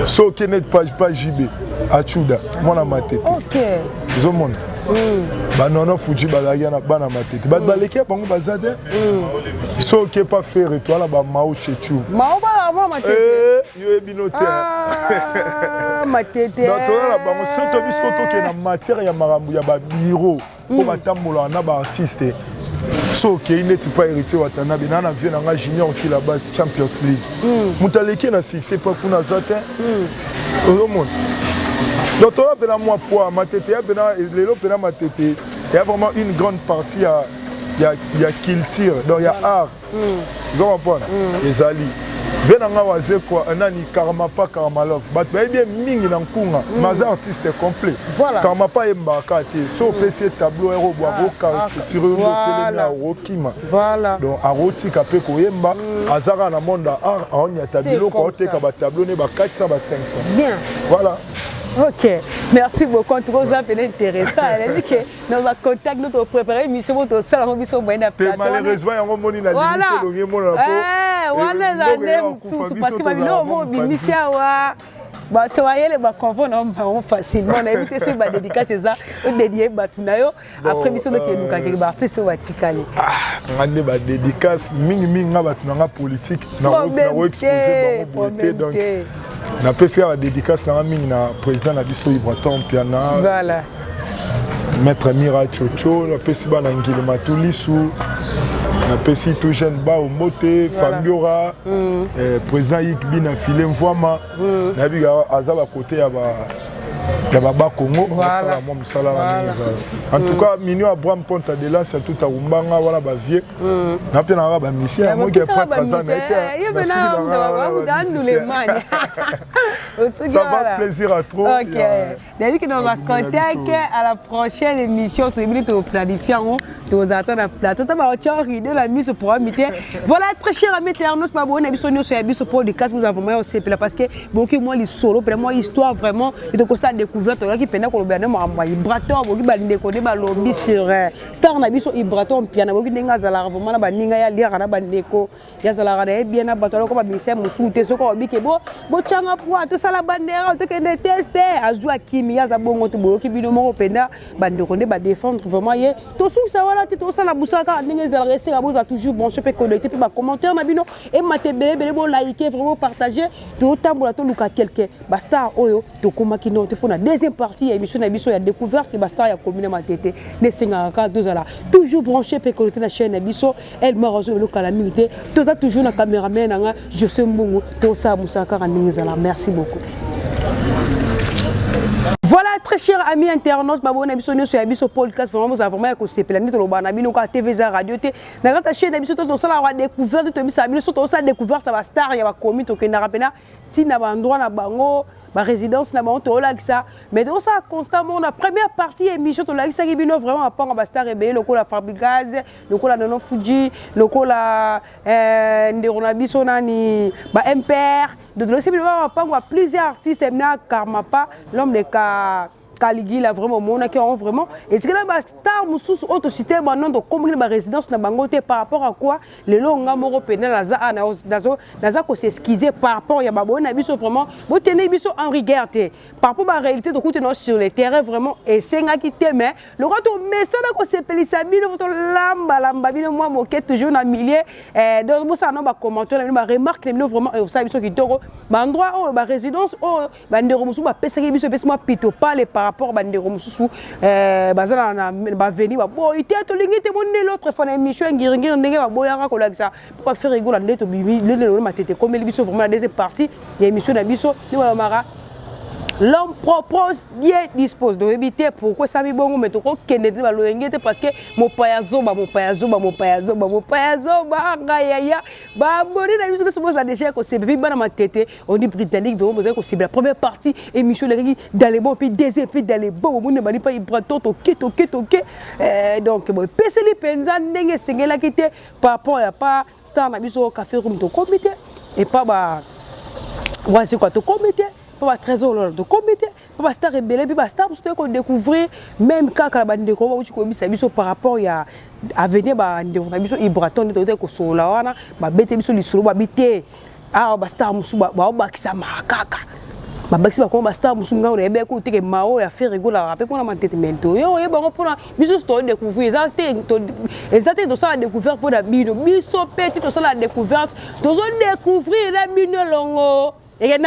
so oke net pas JB Achuda, mwana Matete. Ok. Zomona. Ba nono Fuji balagi na bana Matete. Ba baleki bango bazade. So ke pas faire étoile ba Mao Chechu. Mao ba mwana Matete. Yo ebinote. Matete. Donc toi la bango surtout bisko to ke na matière ya marambu ya ba bureau ko batambola na ba artiste. So ke ineti pas hérité watana binana vient na junior qui la base Champions League. Mutaleki na succès pas kuna zate. Zomona. Donc, on a moi pour Matete, il y a vraiment une grande partie, il y a culture, donc il y a art. Vous comprenez? Les alliés. Venanga waze quoi, nani karma pas karma love. But bien mingi na kunga, mais artiste complet. Karma pas embaka te. So PC tableau héros bois caricature télé na rokima. Voilà. Donc aroti kapé ko yemba, azara na monde art, on y a tableau ko te ka ba tableau ne ba 400 ba 500. Bien. Voilà. Ok, merci beaucoup. En tout cas, vous avez intéressant. Elle a dit que dans le contact, nous avons préparé une mission pour ça. Malheureusement, il y a un moment où il a limité le monde. Voilà, parce que ma mission, bah tu vois les bah comprendre facilement on a évité ce bah dédicace ça on dédié bah tout nayo après mission de nous quelque artiste au Vatican on a bah dédicace mingi ngaba tunanga politique na exposer ba beauté donc na pesa la dédicace na mingi na président na biso Ibraton Piana voilà maître Mira Chocho na pesa ba na ngili matulisu na pesi tout jeune ba au moté Fambiora président Ikbi na filé Mvwama na biga azaba côté ya ba Congo ça moi musala en tout cas minio Abraham Ponta de là c'est tout à Umbanga voilà ba vieux na pe na ba mission moi qui prêtre ça na été ça va plaisir à trop OK David qui nous va contacter à la prochaine émission tu es to planifier on tu attendre plateau tu va tirer de la mise pour inviter voilà très cher ami internaute pas bon émission sur émission podcast nous avons aussi parce que beaucoup moi les solo vraiment histoire vraiment de ko ça découverte qui pendant ko bien moi Ibraton boki bandeko de balobi sur star na biso Ibraton piana boki ndenga zala vraiment na baninga ya lira na bandeko ya zala na bien na batalo ko ba mission musute soko bike bo changa pour tout ça la bandera to que tester azwa kimi ya za bongo to boki bino moko penda bandeko de ba défendre vraiment ye to sou ça voilà to ça la busaka ndenge zala rester à boza toujours bon je peux connecter puis ba commentaire na bino et matebele bon liker vraiment partager to tambola to luka quelqu'un basta oyo to komaki no te pour la deuxième partie émission na biso ya découverte basta ya commune Matete ne singaka dozala toujours branché pe connecter la chaîne na biso elle m'a reçu le calamité to ça toujours na caméraman nga je sais mbongo to ça musaka ndenge zala merci beaucoup. Voilà très chers amis internautes babona biso nyo sur biso podcast vraiment vous avez vraiment ko sepelani to lobana bino ka TV za radio te na kata chaîne biso to sala wa découverte to bisa biso to sa découverte ba star ya ba komi to ke na rapena ti na ba endroit na bango ba résidence na bango to lakisa mais donc ça constamment na première partie émission to lakisa ki bino vraiment à part ba star rebelle lokola Fabricaz lokola Nono Fuji lokola ndero biso nani ba MPR donc lakisa bino à part plusieurs artistes na Karmapa l'homme de Kaligi là vraiment mon qui ont vraiment et c'est que là ba star mususu auto système non de comme ba résidence na bangote par rapport à quoi les longa moro pénal naza ko s'excuser par rapport ya ba bona biso vraiment bo tenir biso en rigueur par rapport à la réalité de côté sur le terrain vraiment et senga qui mais le retour mais ça na ko sepelisa bino photo lamba bino moi moquette toujours na millier donc bo ça non ba commentaire ba remarque les vraiment ça biso qui toro ba endroit oh ba résidence oh ba ndero musu ba pesa biso pesa moi pito pas les par rapport à Bandero Moussou, Bazana na veni ba bo ite to lingi te bonne l'autre fois na émission ngiri ndenge ba boyaka ko la ça pour faire rigoler ndeto bibi le matete comme les biso vraiment la deuxième partie il y a émission na biso ni ba mara l'homme propose Dieu dispose donc éviter pourquoi ça mi bongo mais to ko kende ba lo ngete parce que mo payazo ba ngaya ba boni na biso so ça déjà ko c'est bana matete on dit britannique vraiment vous avez ko c'est la première partie émission dans les bons puis deuxième puis dans les bons mo ne bani pas ibrato to donc bon peseli penza ndenge sengela kité par rapport ya pas star na biso café room to comité et pas ba ouais c'est quoi to comité pas trésor de comité pas star rebelle puis star pour qu'on découvrir même quand la bande de ko uchi ko bisa biso par rapport à venir ba ndeko na biso ibraton to ko sola wana ba bete biso lisolo ba bité ah ba star musu ba bakisa makaka ba bakisa ba ko ba star musu ngao na ebe ko teke mao ya faire rigola rapper pour la mantetemento yo ba pour biso to découvrir exactement de ça découvert pour la bino biso petit to ça la découverte to découvrir la bino longo et il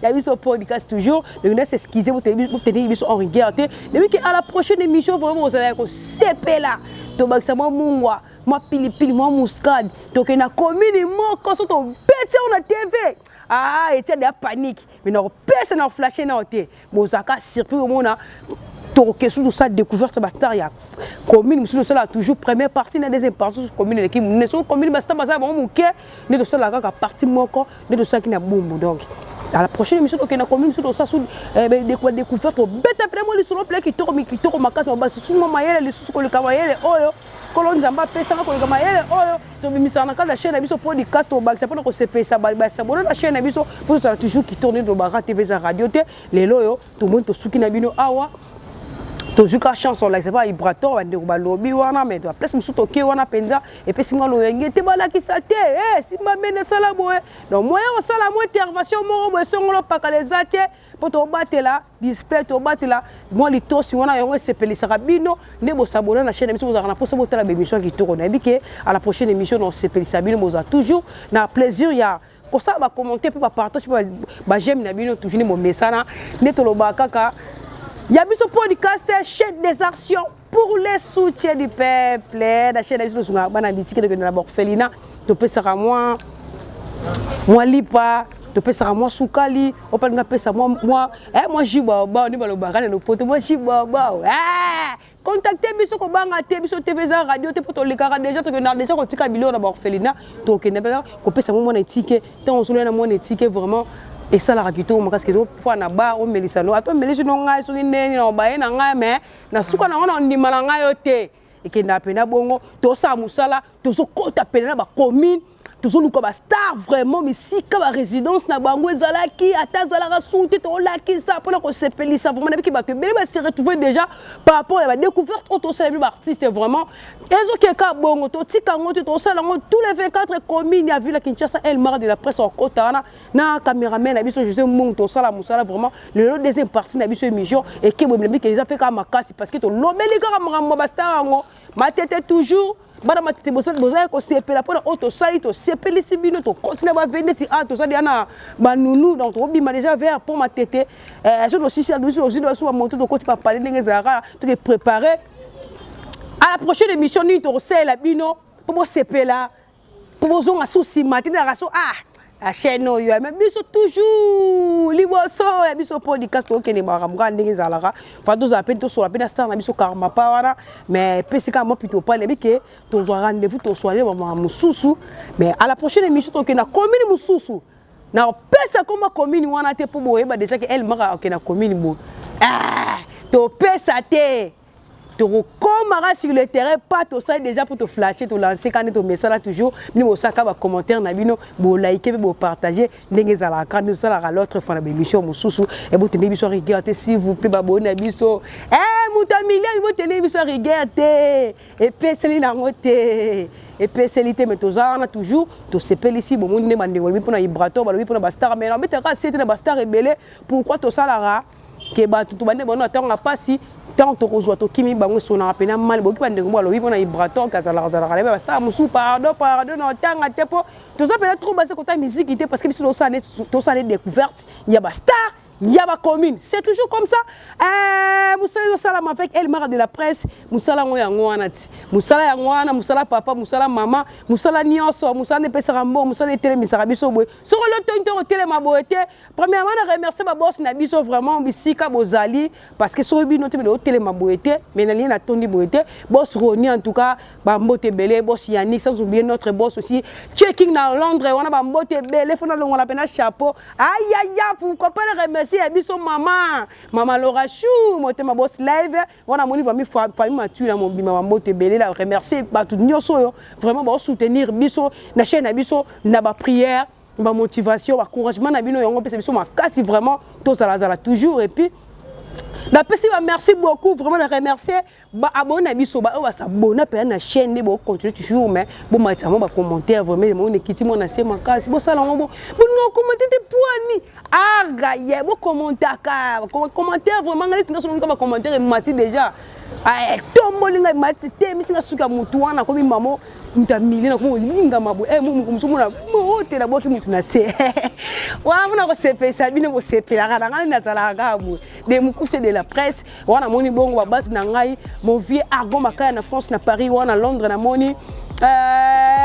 y a eu ce podcast toujours. Donc, on s'excuser pour tenir en rigueur. Depuis qu'à la prochaine émission, vraiment, vous allez être là. Donc, ça m'a moua, moi pili, moi mouscade. Donc, on a commis des mots quand on bête sur la TV. Ah, et il y a de la panique. Mais on personne n'a flashé dans la télé. Mais on a surpris au monde. Question de ça découverte ça bastar ya commune monsieur ça toujours première partie na deuxième partie commune l'équipe ne sont commune bastar basa bon muke ne de ça la partie moko ne de ça qui na bombo donc à la prochaine émission donc na commune monsieur ça sous découverte bête après moi les sur le plan qui toro makata basa sous mayele les sous ko le kamayele oyo kolon nzamba pesa ko le kamayele oyo to bimisa na la chaîne biso podcast au bac ça pour ko CP ça basa bon la chaîne biso pour ça toujours qui tourne dans Bara TV za radio te les loyo tout le monde to suki na bino awa toujours la chanson là c'est pas vibrato on dit lobby wana mais la place musu toke wana penza et puis si moi lo ngete bala ki sate si ma mena sala boye donc moi on sala moi intervention mo bo songolo paka les ate pour to battre là display to battre là moi li to si wana yongo sepeli sabino ne bo s'abonner na chaîne émission vous na pour ça la émission qui tourne et que à la prochaine émission on sepeli sabino moza toujours na plaisir ya ko ça va commenter pour partager ba j'aime na bino toujours mon message ne to lo ba kaka. Il y a ce podcast chaîne des actions pour les soutiens du peuple. La chaîne des actions de la orphelinat. Tu peux savoir moi lipa, tu peux savoir moi soukali, on peut pas savoir moi jiba ba ni balo bagane le pote moi jiba ba. Contactez biso ko banga te biso TV za radio te poto lekara déjà to na déjà ko tika bilio na orphelinat. Donc ne pas ko pesa moi na ticket, tant on solo na moi na ticket vraiment. Et ça la rakito mo parce que fois na ba o melisano ato melisano ngai so nene na ba na ngai mais na suka na ona ndima na ngai yote et que na pena bongo to sa musala to so kota pena ba commune toujours nous comme star vraiment mais si ka ba résidence na bango ezalaki atazala ka souté to laki ça pour ko sepeli ça vraiment depuis ba que bele ba se retrouver déjà par rapport à la découverte auto célèbre artiste vraiment ezo ke ka bongo to tika ngoto to sala ngo tous les 24 communes ya ville Kinshasa elle marre de la presse en kota na caméraman na biso José Mung to sala musala vraiment le deuxième partie na biso émission et que boble bi ke ils appellent ka makasi parce que to lobeli ka mrambo ba star ngo ma tête toujours bana matete bosa ko sepela pour auto sali to sepeli sibino to continuer ba venir ti to ça diana banunu donc to bima déjà vers pour ma tete sur le système aussi sur monter de côté pas parler ndenge zara to préparer à la prochaine émission ni to sela bino pour sepela pour zonga souci matin na raso la chaîne yo mais biso toujours liboso ya biso podcast to kene ba ramga ndenge zalaka fa to za peine to so la peine star na biso karma pa wana mais pesika mo plutôt pas les que to zo rendez-vous to soirée maman mususu mais à la prochaine émission to kena commune mususu na pesa comme commune wana te pour boyeba déjà que elle mara ok na commune bo to pesa te to komara sur le terrain pas to ça déjà pour te flasher to lancer quand to message là toujours ni mo saka ba commentaire na bino bo liker bo partager ndenge za la quand ça la l'autre fois na émission mosusu et bo te biso regarder s'il vous plaît ba bona biso mutamile bo te biso regarder et peseli na ngote et peseli mais to za na toujours to sepeli ici bo monde mande webi pour na vibrato ba lobi pour na ba star mais na betaka c'était na ba star rebelle pourquoi to ça la que ba tout bande bon attends pas si tant to kozwa to kimi bango sona pena mal boki bande ngo alobi bona vibrato kazala ba star musu pardon na tanga tepo to ça peut trop basé côté musique parce que biso to ça découverte il y a ba star il y a ma commune, c'est toujours comme ça. Moussala salam avec elle mara de la presse, Moussala ngoyangoanati. Moussala yangwana, Moussala papa, Moussala maman, Moussala nyonso, Moussala ne pesa rambo, Moussala télé misara biso boy. Sur le tonton télé ma boité. Premièrement, je remercie ma boss na biso vraiment bisika bozali parce que sur bino télé ma boité, mais na lien na tondi boité. Boss Roni en tout cas, ba mbote belé, boss Yannick sans oublier notre boss aussi. Checking na Londres, on a ba mbote belé, fona on a pena chapeau. Aïe aïe aïe, pourquoi pas le remercier biso maman Laura Chou motema boss live on a moni famille matu na mon bima mbote belé la remercier ba tout nyoso vraiment ba soutenir biso na chaîne na biso na ba prière ba motivation ba encouragement na bino yongo pesa biso makasi vraiment to zala toujours et puis la personne merci beaucoup vraiment de remercier ba abonné biso ba va s'abonner pe na chaîne ne bo continuer toujours mais bon matamo ba commentaire vraiment on ekiti mon assez makasi bo sala ngo bon commenter te poani aga ye bo commentaire vraiment ngali tinga so ba commentaire mati déjà tombo linga mati te misinga suka mutu wana komi mamo mtamili na ko linga mabo musumuna mo te na boki mutu na se wa mona ko sepesa bino bo sepela kana ngani na zala gabu de mukuse de la presse wana moni bongo ba base na ngai mon vieux argon makaya na France na Paris wana Londres na moni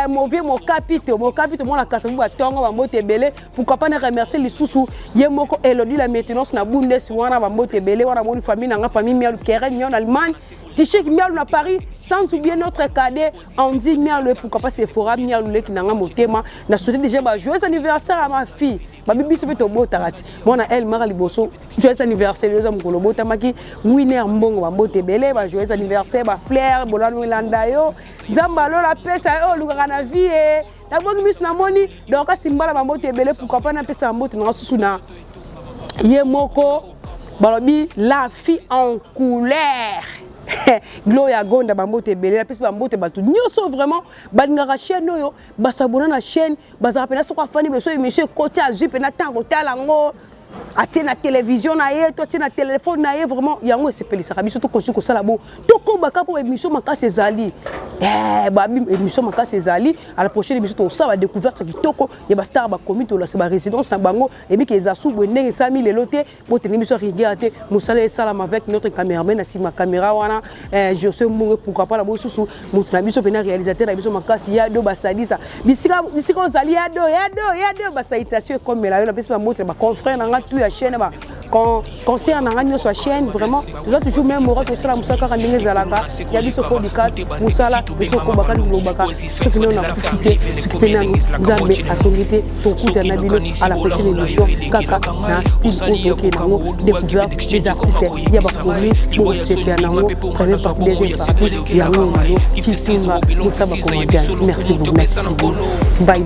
mon vieux mon capitaine mon la kasabu batongo ba mbote belé pourquoi pas ne remercier les sous yemoko Elodie la maintenance na Bundes wana ba mbote belé wana moni famille na famille mialu Keren en Allemagne Tichek mialu na Paris sans oublier notre cadet Andy mialu pourquoi pas Sephora mialu le kinanga motema na souhaiter déjà ba joyeux anniversaire à ma fille ba bibi so beto botarati mona elle mara liboso joyeux anniversaire les hommes kolobo tamaki winner mbongo ba mbote belé ba joyeux anniversaire ba Flair bolano landa yo Zambalo la pesa oh lukaka na vie na bongi misu na moni donc simbala ba mbote belé pourquoi pas na pesa mbote na susu na yemoko balobi la fille en couleur Gloria Gonda bambote belé la pesa bambote batu nyoso vraiment balingaka chaîne oyo basabona na chaîne bazaka pena soko afani beso émission côté azui pena tango talango atie na télévision na ye to tie na téléphone na ye vraiment yango sepelisaka biso to konji ko sala bo to ko baka po émission makasi ezali ba émission makasi ezali à la prochaine émission to ça va découverte kitoko ya ba star ba comité to la ba résidence na bango et bi ke ezasu bo ndenge 5000 elote bo te émission regarder musala salam avec notre caméraman na sima caméra wana José Mungu pourquoi pas la bo susu mutu na biso pena réalisateur na biso makasi ya do basadisa bisika ozali ya do basaïtation comme la yo na biso motre ba confrère na tout ya chaîne ba concert na ngani sur chaîne vraiment tu as toujours même mora to sala musaka ka ndenge zalaka ya biso podcast musala biso ko bakali lobaka ce qui nous a profité ce qui pena zambe asongité to kuta na bino à la prochaine émission kaka na style otoke nango découverte des artistes ya ba komi bo sepia nango première partie deuxième partie ya ngo tisinga musaba commentaire merci beaucoup bye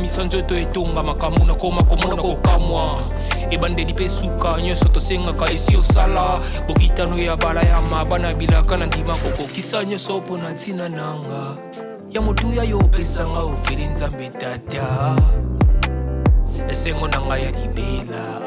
Sanjoto etunga makamuna koma komona kokamwa ebandeli pesuka nyoso tosengaka esi osala bokitano ya bala ya mabana bilaka na ndima kokokisa nyoso mpona ntina nanga ya motuya yo opesanga ofeli nzambe tata esengo na ngai ya libela